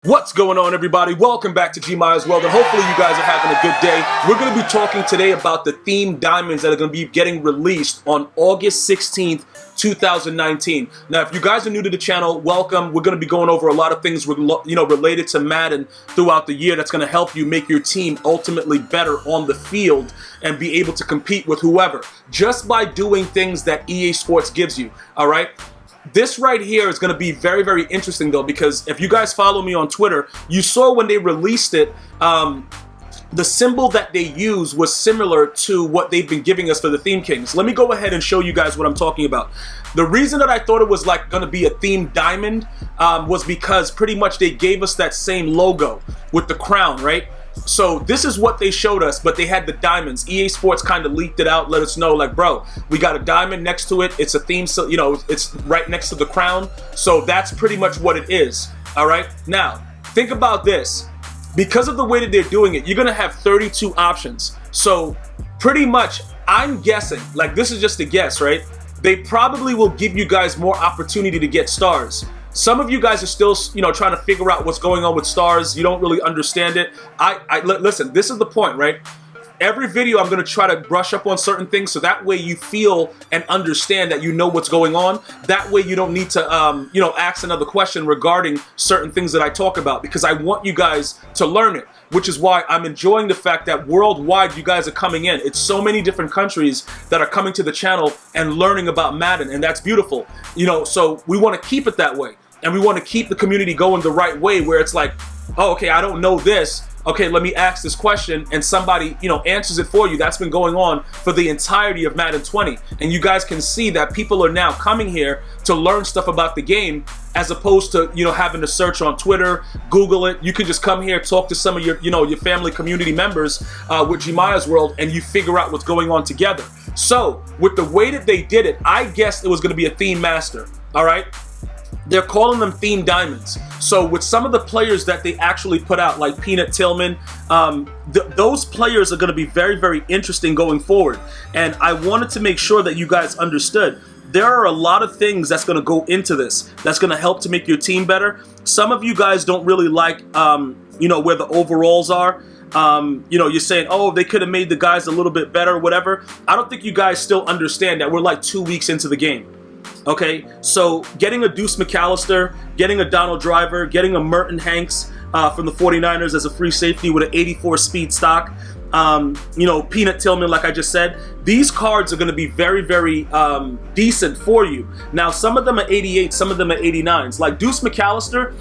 What's going on, everybody? Welcome back to GmiasWorld, and hopefully you guys are having a good day. We're going to be talking today about the theme diamonds that are going to be getting released on August 16th, 2019. Now, if you guys are new to the channel, welcome. We're going to be going over a lot of things related to Madden throughout the year that's going to help you make your team ultimately better on the field and be able to compete with whoever, just by doing things that EA Sports gives you, all right? This right here is going to be very, very interesting, though, because if you guys follow me on Twitter, you saw when they released it, the symbol that they use was similar to what they've been giving us for the Theme Kings. Let me go ahead and show you guys what I'm talking about. The reason that I thought it was like going to be a theme diamond was because pretty much they gave us that same logo with the crown, right? So this is what they showed us, but they had the diamonds. EA Sports kind of leaked it out, let us know, like, bro, we got a diamond next to it. It's a theme, so, you know, it's right next to the crown. So that's pretty much what it is, all right? Now, think about this. Because of the way that they're doing it, you're going to have 32 options. So pretty much, I'm guessing, like this is just a guess, right? They probably will give you guys more opportunity to get stars. Some of you guys are still, you know, trying to figure out what's going on with stars. You don't really understand it. Listen, this is the point, right? Every video I'm going to try to brush up on certain things so that way you feel and understand that you know what's going on. That way you don't need to, you know, ask another question regarding certain things that I talk about, because I want you guys to learn it, which is why I'm enjoying the fact that worldwide you guys are coming in. It's so many different countries that are coming to the channel and learning about Madden, and that's beautiful. You know, so we want to keep it that way, and we want to keep the community going the right way, where it's like, oh, okay, I don't know this. Okay, let me ask this question, and somebody, you know, answers it for you. That's been going on for the entirety of Madden 20. And you guys can see that people are now coming here to learn stuff about the game, as opposed to, you know, having to search on Twitter, Google it. You can just come here, talk to some of your, you know, your family community members with GmiasWorld, and you figure out what's going on together. So, with the way that they did it, I guessed it was going to be a theme master, all right? They're calling them theme diamonds. So with some of the players that they actually put out, like Peanut Tillman, those players are going to be very, very interesting going forward. And I wanted to make sure that you guys understood there are a lot of things that's going to go into this that's going to help to make your team better. Some of you guys don't really like, you know, where the overalls are. You know, you're saying, oh, they could have made the guys a little bit better, whatever. I don't think you guys still understand that we're like 2 weeks into the game. Okay, so getting a Deuce McAllister, getting a Donald Driver, getting a Merton Hanks from the 49ers as a free safety with an 84 speed stock, you know, Peanut Tillman, like I just said, these cards are going to be very, very decent for you. Now, some of them are 88, some of them are 89s. Like Deuce McAllister,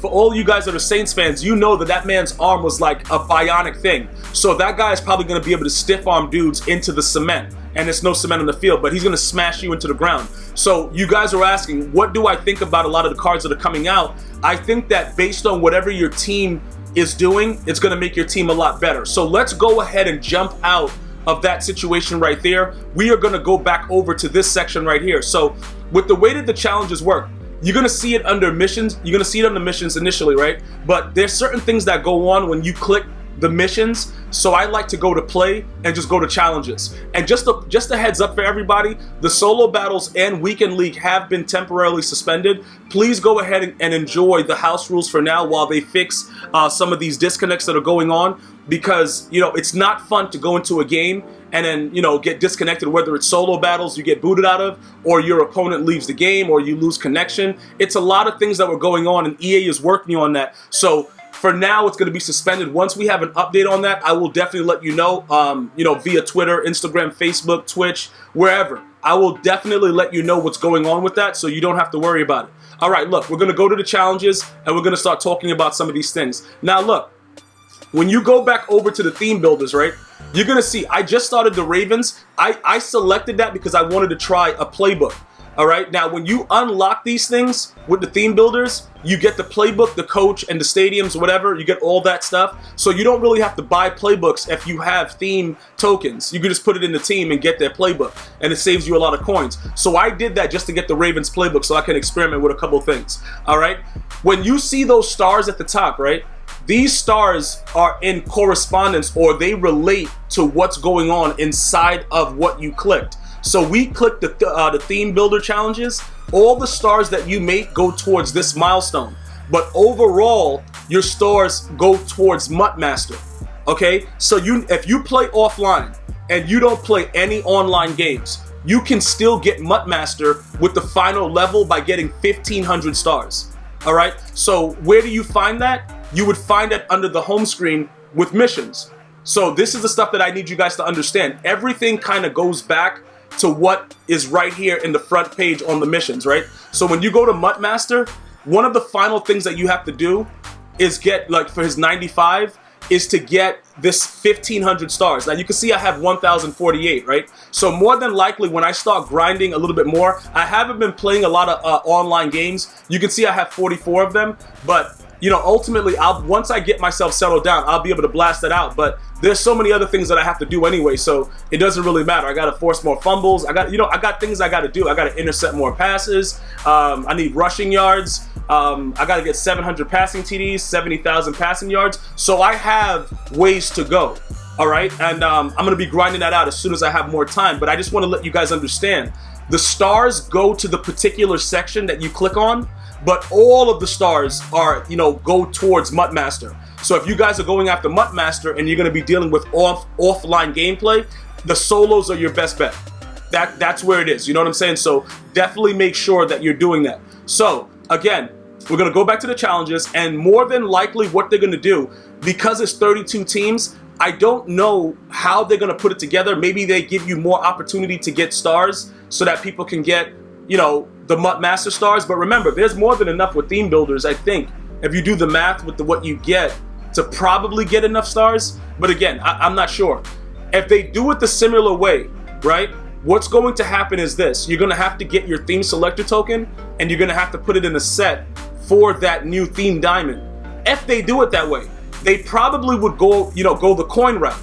for all you guys that are Saints fans, you know that that man's arm was like a bionic thing. So that guy is probably going to be able to stiff arm dudes into the cement. And there's no cement on the field, but he's going to smash you into the ground. So you guys are asking, what do I think about a lot of the cards that are coming out? I think that based on whatever your team is doing, it's going to make your team a lot better. So let's go ahead and jump out of that situation right there. We are going to go back over to this section right here. So with the way that the challenges work, you're going to see it under missions. You're going to see it under missions initially, right? But there's certain things that go on when you click the missions. So I like to go to play and just go to challenges. And just a heads up for everybody, the solo battles and weekend league have been temporarily suspended. Please go ahead and enjoy the house rules for now while they fix some of these disconnects that are going on, because, you know, it's not fun to go into a game and then, you know, get disconnected, whether it's solo battles you get booted out of, or your opponent leaves the game, or you lose connection. It's a lot of things that were going on, and EA is working on that. So for now, it's going to be suspended. Once we have an update on that, I will definitely let you know, you know, via Twitter, Instagram, Facebook, Twitch, wherever. I will definitely let you know what's going on with that, so you don't have to worry about it. All right, look, we're going to go to the challenges, and we're going to start talking about some of these things. Now, look, when you go back over to the theme builders, right, you're going to see I just started the Ravens. I selected that because I wanted to try a playbook. All right, now when you unlock these things with the theme builders, you get the playbook, the coach, and the stadiums, whatever. You get all that stuff. So you don't really have to buy playbooks if you have theme tokens. You can just put it in the team and get their playbook, and it saves you a lot of coins. So I did that just to get the Ravens playbook so I can experiment with a couple things. All right, when you see those stars at the top, right, these stars are in correspondence, or they relate to what's going on inside of what you clicked. So we clicked the theme builder challenges. All the stars that you make go towards this milestone. but overall, your stars go towards MUT Master. Okay, so if you play offline and you don't play any online games, you can still get MUT Master with the final level by getting 1,500 stars. All right, so where do you find that? You would find it under the home screen with missions. So this is the stuff that I need you guys to understand. Everything kind of goes back to what is right here in the front page on the missions, right? So when you go to MUT Master, one of the final things that you have to do is get, like for his 95, is to get this 1,500 stars. Now you can see I have 1,048, right? So more than likely when I start grinding a little bit more, I haven't been playing a lot of online games. You can see I have 44 of them, but you know, ultimately, once I get myself settled down, I'll be able to blast that out. But there's so many other things that I have to do anyway, so it doesn't really matter. I got to force more fumbles. I got things I got to do. I got to intercept more passes. I need rushing yards. I got to get 700 passing TDs, 70,000 passing yards. So I have ways to go. All right, and I'm gonna be grinding that out as soon as I have more time. But I just want to let you guys understand, the stars go to the particular section that you click on. But all of the stars are, go towards MUT Master. So if you guys are going after MUT Master and you're going to be dealing with offline gameplay, the solos are your best bet. That's where it is. You know what I'm saying? So definitely make sure that you're doing that. So again, we're going to go back to the challenges, and more than likely what they're going to do, because it's 32 teams, I don't know how they're going to put it together. Maybe they give you more opportunity to get stars so that people can get, the MUT Master stars. But remember, there's more than enough with theme builders, I think, if you do the math with what you get, to probably get enough stars. But again, I'm not sure. If they do it the similar way, right, what's going to happen is this. You're going to have to get your theme selector token, and you're going to have to put it in a set for that new theme diamond. If they do it that way, they probably would go the coin route,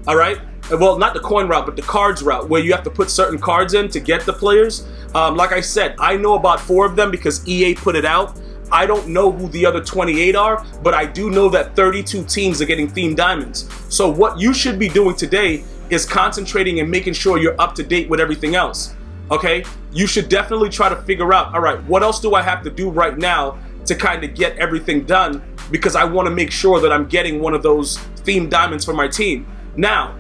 all right? Well, not the coin route, but the cards route, where you have to put certain cards in to get the players. Like I said, I know about 4 of them because EA put it out. I don't know who the other 28 are, but I do know that 32 teams are getting theme diamonds. So what you should be doing today is concentrating and making sure you're up to date with everything else, okay? You should definitely try to figure out, all right, what else do I have to do right now to kind of get everything done, because I want to make sure that I'm getting one of those theme diamonds for my team. Now,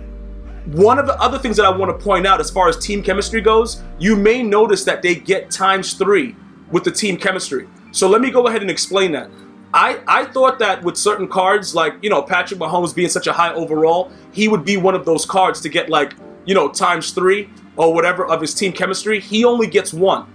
one of the other things that I want to point out as far as team chemistry goes, you may notice that they get ×3 with the team chemistry. So let me go ahead and explain that. I thought that with certain cards, like, Patrick Mahomes being such a high overall, he would be one of those cards to get, like, ×3 or whatever of his team chemistry. He only gets 1.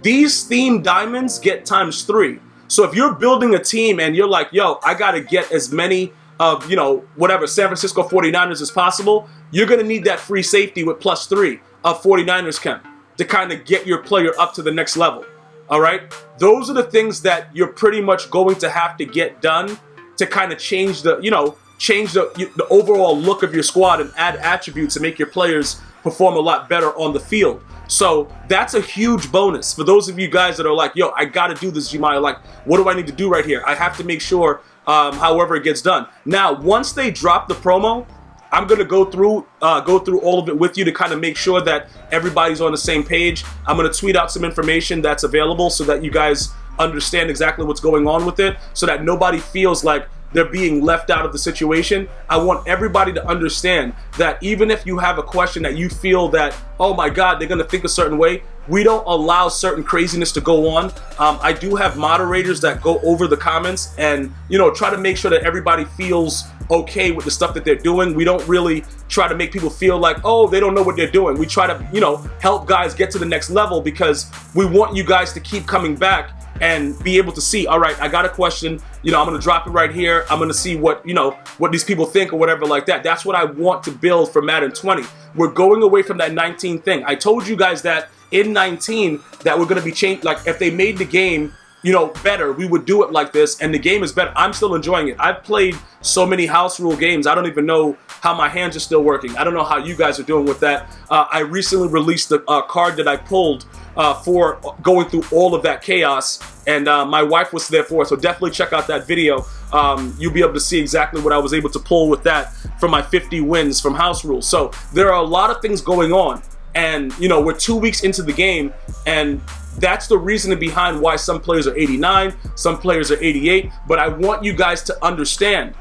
These theme diamonds get ×3. So if you're building a team and you're like, yo, I got to get as many of, whatever, San Francisco 49ers as possible, you're going to need that free safety with +3 of 49ers chem to kind of get your player up to the next level. All right? Those are the things that you're pretty much going to have to get done to kind of change the, the overall look of your squad and add attributes to make your players perform a lot better on the field. So that's a huge bonus for those of you guys that are like, yo, I got to do this, Gmias. Like, what do I need to do right here? I have to make sure, however it gets done. Now, once they drop the promo, I'm going to go through all of it with you to kind of make sure that everybody's on the same page. I'm going to tweet out some information that's available so that you guys understand exactly what's going on with it, so that nobody feels like they're being left out of the situation. I want everybody to understand that even if you have a question that you feel that, oh my God, they're going to think a certain way, we don't allow certain craziness to go on. I do have moderators that go over the comments and, try to make sure that everybody feels okay with the stuff that they're doing. We don't really try to make people feel like, oh, they don't know what they're doing. We try to, help guys get to the next level, because we want you guys to keep coming back and be able to see, all right, I got a question, I'm going to drop it right here. I'm going to see what these people think or whatever like that. That's what I want to build for Madden 20. We're going away from that 19 thing. I told you guys that in 19 that we're going to be changed. Like, if they made the game, better, we would do it like this, and the game is better. I'm still enjoying it. I've played so many house rule games, I don't even know how my hands are still working. I don't know how you guys are doing with that. I recently released the card that I pulled for going through all of that chaos, and my wife was there for it, so definitely check out that video. You'll be able to see exactly what I was able to pull with that from my 50 wins from house rules. So there are a lot of things going on, and we're 2 weeks into the game, and That's the reasoning behind why some players are 89, some players are 88. But I want you guys to understand,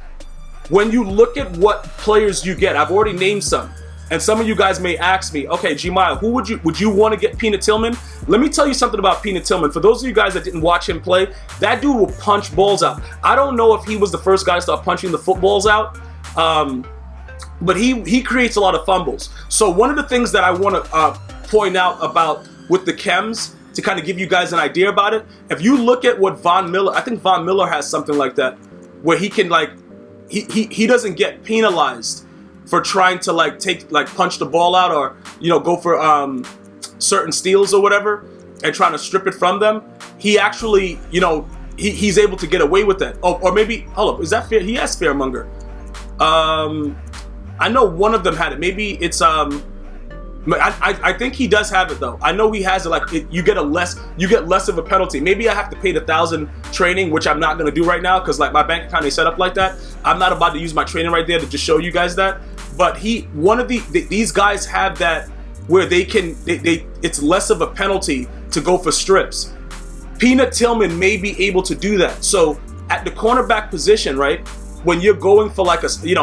when you look at what players you get, I've already named some. And some of you guys may ask me, okay, Gmias, who would you want to get Peanut Tillman? Let me tell you something about Peanut Tillman. For those of you guys that didn't watch him play, that dude will punch balls out. I don't know if he was the first guy to start punching the footballs out, but he creates a lot of fumbles. So one of the things that I want to point out about with the chems, to kind of give you guys an idea about it, if you look at what Von Miller, I think Von Miller has something like that, where he can like, he doesn't get penalized for trying to like punch the ball out, or go for certain steals or whatever and trying to strip it from them. He actually he's able to get away with that. Oh, or maybe, hold up, is that fair? He has Fairmonger. I know one of them had it. Maybe it's I think he does have it though. I know he has it. Like you get less of a penalty. Maybe I have to pay the 1,000 training, which I'm not gonna do right now because like my bank account is set up like that. I'm not about to use my training right there to just show you guys that. But these guys have that where it's less of a penalty to go for strips. Peanut Tillman may be able to do that. So at the cornerback position, right? When you're going for like you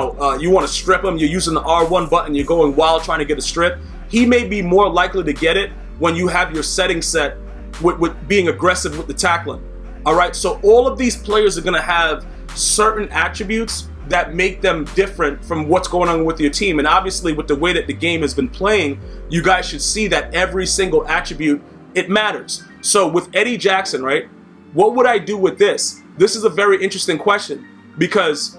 want to strip him, you're using the R1 button, you're going wild trying to get a strip. He may be more likely to get it when you have your setting set with being aggressive with the tackling. All right, so all of these players are going to have certain attributes that make them different from what's going on with your team. And obviously with the way that the game has been playing, you guys should see that every single attribute, it matters. So with Eddie Jackson, right, what would I do with this? This is a very interesting question, because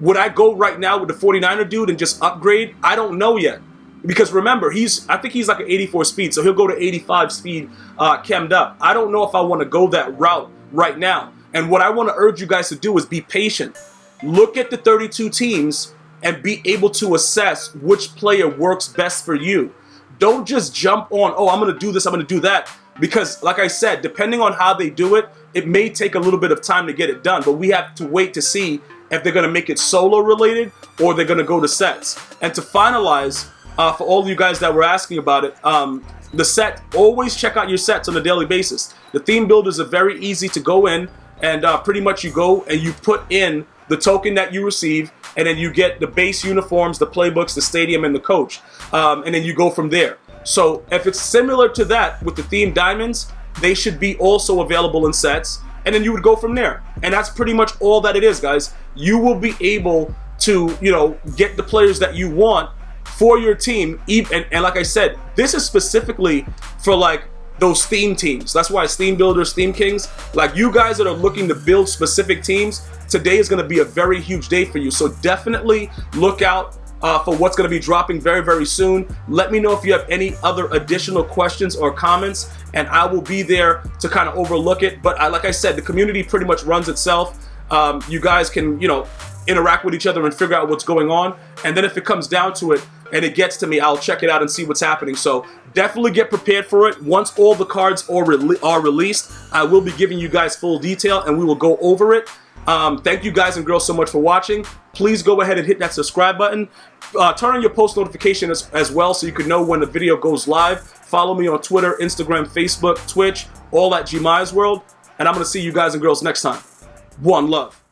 would I go right now with the 49er dude and just upgrade? I don't know yet. Because remember, I think he's like an 84 speed, so he'll go to 85 speed chemmed up. I don't know if I want to go that route right now. And what I want to urge you guys to do is be patient. Look at the 32 teams and be able to assess which player works best for you. Don't just jump on, oh, I'm going to do this, I'm going to do that. Because like I said, depending on how they do it, it may take a little bit of time to get it done. But we have to wait to see if they're going to make it solo related or they're going to go to sets. And to finalize, for all of you guys that were asking about it, the set, always check out your sets on a daily basis. The theme builders are very easy to go in, and pretty much you go and you put in the token that you receive, and then you get the base uniforms, the playbooks, the stadium, and the coach. And then you go from there. So if it's similar to that with the theme diamonds, they should be also available in sets, and then you would go from there. And that's pretty much all that it is, guys. You will be able to, get the players that you want for your team. And like I said, this is specifically for like those theme teams. That's why it's theme builders, theme kings. Like you guys that are looking to build specific teams, today is going to be a very huge day for you. So definitely look out for what's going to be dropping very, very soon. Let me know if you have any other additional questions or comments, and I will be there to kind of overlook it. But like I said, the community pretty much runs itself. You guys can, interact with each other and figure out what's going on. And then if it comes down to it and it gets to me, I'll check it out and see what's happening. So definitely get prepared for it. Once all the cards are released, I will be giving you guys full detail and we will go over it. Thank you guys and girls so much for watching. Please go ahead and hit that subscribe button. Turn on your post notifications as well so you can know when the video goes live. Follow me on Twitter, Instagram, Facebook, Twitch, all at GmiasWorld. And I'm going to see you guys and girls next time. One love.